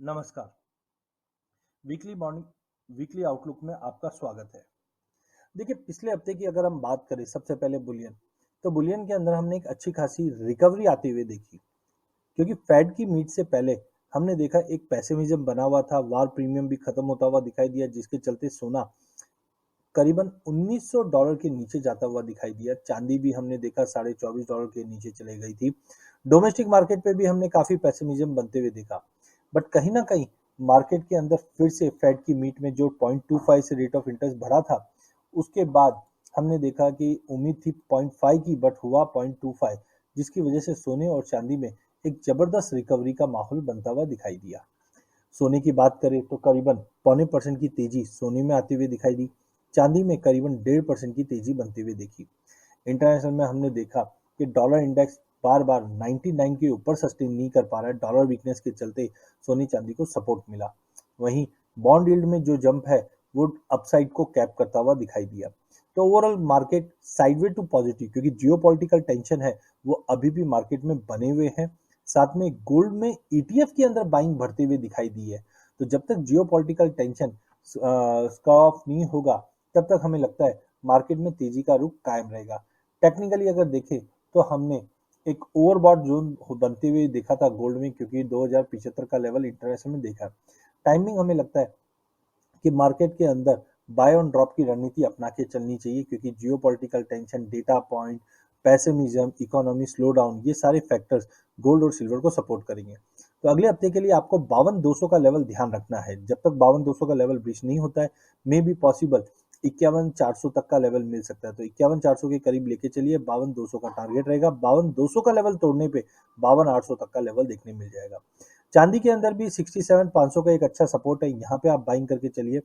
नमस्कार। Weekly outlook में आपका स्वागत है। देखिए, पिछले हफ्ते की अगर हम बात करें, सबसे पहले बुलियन, तो बुलियन के अंदर हमने एक अच्छी खासी रिकवरी आते हुए देखी, क्योंकि फेड की मीट से पहले हमने देखा एक पेसिमिज्म बना हुआ था, वार प्रीमियम भी खत्म होता हुआ दिखाई दिया, जिसके चलते सोना करीबन $1900 के नीचे जाता हुआ दिखाई दिया। चांदी भी हमने देखा $24.5 के नीचे चले गई थी। डोमेस्टिक मार्केट पे भी हमने काफी पेसिमिज्म बनते हुए देखा, बट कहीं ना कहीं मार्केट के अंदर फिर से फेड की मीट में जो 0.25 से रेट ऑफ इंटरेस्ट बढ़ा था, उसके बाद हमने देखा कि उम्मीद थी 0.5 की, बट हुआ 0.25, जिसकी वजह से सोने और चांदी में एक जबरदस्त रिकवरी का माहौल बनता हुआ दिखाई दिया। सोने की बात करें तो करीबन 0.25% की तेजी सोने में आती हुई दिखाई दी। चांदी में करीबन 1.5% की तेजी बनती हुई देखी। इंटरनेशनल में हमने देखा कि डॉलर इंडेक्स बार बार 99 के ऊपर सस्टेन नहीं कर पा रहा है। डॉलर वीकनेस के चलते सोने चांदी को सपोर्ट मिला। वहीं बॉन्ड यील्ड में जो जंप है वो अपसाइड को कैप करता हुआ दिखाई दिया। तो overall market sideway to positive, क्योंकि जियोपॉलिटिकल टेंशन है वो अभी भी मार्केट में बने हुए हैं। साथ में गोल्ड में ईटीएफ के अंदर बाइंग बढ़ते हुए दिखाई दी है। तो जब तक जियोपॉलिटिकल टेंशन ऑफ नहीं होगा, तब तक हमें लगता है मार्केट में तेजी का रुख कायम रहेगा। टेक्निकली अगर देखें तो हमने एक ओवरबॉट जोन बनते हुए देखा था गोल्ड में, क्योंकि 2075 का लेवल इंटरनेशनल में देखा। टाइमिंग हमें लगता है कि मार्केट के अंदर बाय ऑन ड्रॉप की रणनीति अपना के चलनी चाहिए, क्योंकि geopolitical tension, data point, pessimism, economy slow down, ये सारे फैक्टर्स गोल्ड और सिल्वर को सपोर्ट करेंगे। तो अगले हफ्ते के लिए आपको 5200 का लेवल ध्यान रखना है। जब तक 5200 का लेवल ब्रीच नहीं होता है, मे बी पॉसिबल 51,400 तक का लेवल मिल सकता है। तो 51,400 के करीब लेके चलिए, 52,200 का टारगेट रहेगा। 52,200 का लेवल तोड़ने पे 52,800 तक का लेवल देखने मिल जाएगा। चांदी के अंदर भी 67,500 का एक अच्छा सपोर्ट है, यहाँ पे आप बाइंग करके चलिए।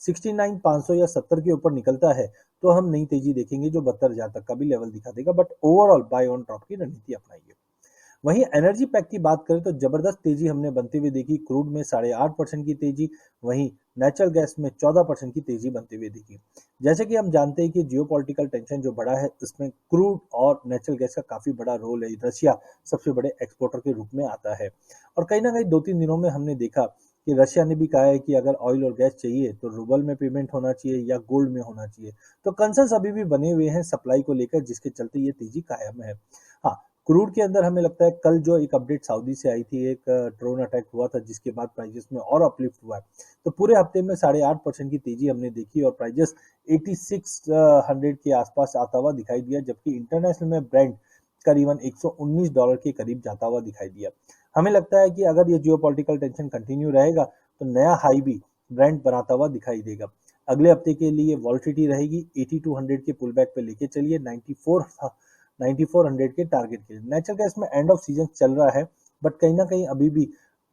69,500 या 70 के ऊपर निकलता है तो हम नई तेजी देखेंगे, जो 72,000 तक का भी लेवल दिखा देगा। But overall buy on drop की रणनीति अपनाइए। वहीं एनर्जी पैक की बात करें तो जबरदस्त तेजी हमने बनती हुई देखी। क्रूड में 8.5% की तेजी, वहीं नेचुरल गैस में 14% की तेजी बनती हुई देखी। जैसे कि हम जानते हैं कि जियोपॉलिटिकल टेंशन जो बढ़ा है, इसमें क्रूड और नेचुरल गैस का काफी बड़ा रोल है। रशिया सबसे बड़े एक्सपोर्टर के रूप में आता है, और कहीं ना कहीं 2-3 दिनों में हमने देखा कि रशिया ने भी कहा है कि अगर ऑयल और गैस चाहिए तो रूबल में पेमेंट होना चाहिए या गोल्ड में होना चाहिए। तो कंसर्न्स अभी भी बने हुए हैं सप्लाई को लेकर, जिसके चलते ये तेजी कायम है। हाँ, क्रूड के अंदर हमें लगता है कल जो एक अपडेट सऊदी से आई थी, एक ड्रोन अटैक हुआ था, जिसके बाद प्राइजेस में और अपलिफ्ट हुआ है। तो पूरे हफ्ते में 8.5% की तेजी हमने देखी और प्राइजेस 8600 के आसपास आता हुआ दिखाई दिया, जबकि इंटरनेशनल में ब्रेंट करीबन $119 के करीब जाता हुआ दिखाई दिया। हमें लगता है कि अगर ये जियोपॉलिटिकल टेंशन कंटिन्यू रहेगा तो नया हाई भी ब्रेंट बनाता हुआ दिखाई देगा। अगले हफ्ते के लिए वॉल्टिलिटी रहेगी। 8200 के पुल बैक पे लेके चलिए, 9400 के टारगेट के लिए। नेचुरल गैस में एंड ऑफ सीजन चल रहा है, बट कहीं ना कहीं अभी भी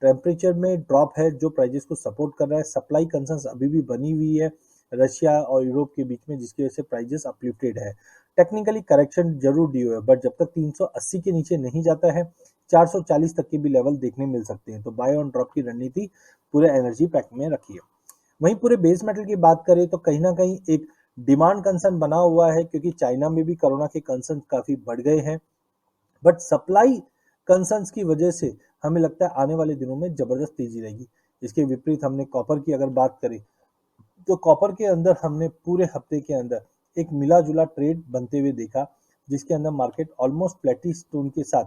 टेम्परेचर में ड्रॉप है जो प्राइजेस को सपोर्ट कर रहा है। सप्लाई कंसर्न्स अभी भी बनी हुई है रशिया और यूरोप के बीच में, जिसकी वजह से प्राइजेस अपलिफ्टेड है। टेक्निकली करेक्शन जरूर ड्यू है, बट जब तक 380 के नीचे नहीं जाता है, 440 तक के भी लेवल देखने मिल सकते हैं। तो बाय ऑन ड्रॉप की रणनीति पूरे एनर्जी पैक में रखिए। वहीं पूरे बेस मेटल की बात करें तो कहीं ना कहीं एक डिमांड कंसर्न बना हुआ है, क्योंकि चाइना में भी कोरोना के कंसर्न काफी बढ़ गए हैं। बट सप्लाई कंसर्न्स की वजह से हमें लगता है आने वाले दिनों में जबरदस्त तेजी रहेगी। इसके विपरीत हमने कॉपर की अगर बात करें तो कॉपर के अंदर हमने पूरे हफ्ते के अंदर एक मिला जुला ट्रेड बनते हुए देखा, जिसके अंदर मार्केट ऑलमोस्ट फ्लैटिश स्टोन के साथ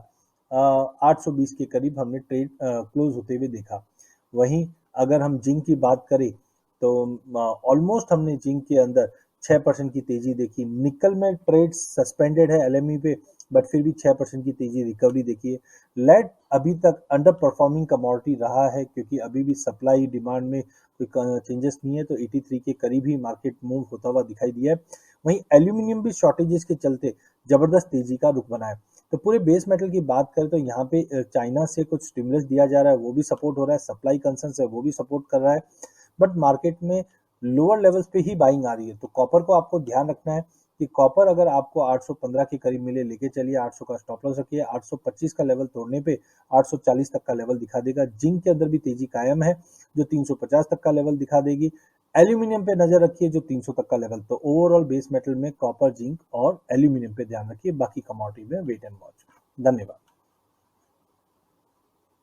820 के करीब हमने ट्रेड क्लोज होते हुए देखा। वहीं अगर हम जिंक की बात करें तो ऑलमोस्ट हमने जिंक के अंदर 6% की तेजी देखी। निकल में ट्रेड सस्पेंडेड है एलएमई पे, बट फिर भी 6% की तेजी रिकवरी देखी है। लेड अभी तक अंडर परफॉर्मिंग कमोडिटी रहा है, क्योंकि अभी भी सप्लाई डिमांड में कोई चेंजेस नहीं है। तो 83 के करीब ही मार्केट मूव होता हुआ दिखाई दिया है। वहीं एल्यूमिनियम भी शॉर्टेजेस के चलते जबरदस्त तेजी का रुख बना है। तो पूरे बेस मेटल की बात करें तो यहाँ पे चाइना से कुछ स्टिमुलस दिया जा रहा है, वो भी सपोर्ट हो रहा है। सप्लाई कंसर्न्स है वो भी सपोर्ट कर रहा है, बट मार्केट में लोअर लेवल्स पे ही बाइंग आ रही है। तो कॉपर को आपको ध्यान रखना है कि कॉपर अगर आपको 815 के करीब मिले, लेके चलिए। 800 का स्टॉप लॉस रखिए। 825 का लेवल तोड़ने पे 840 तक का लेवल दिखा देगा। जिंक के अंदर भी तेजी कायम है, जो 350 तक का लेवल दिखा देगी। एल्यूमिनियम पे नजर रखिए, जो 300 तक का लेवल। तो ओवरऑल बेस मेटल में कॉपर, जिंक और एल्यूमिनियम पे ध्यान रखिए। बाकी कमोडिटी में वेट एंड वॉच। धन्यवाद।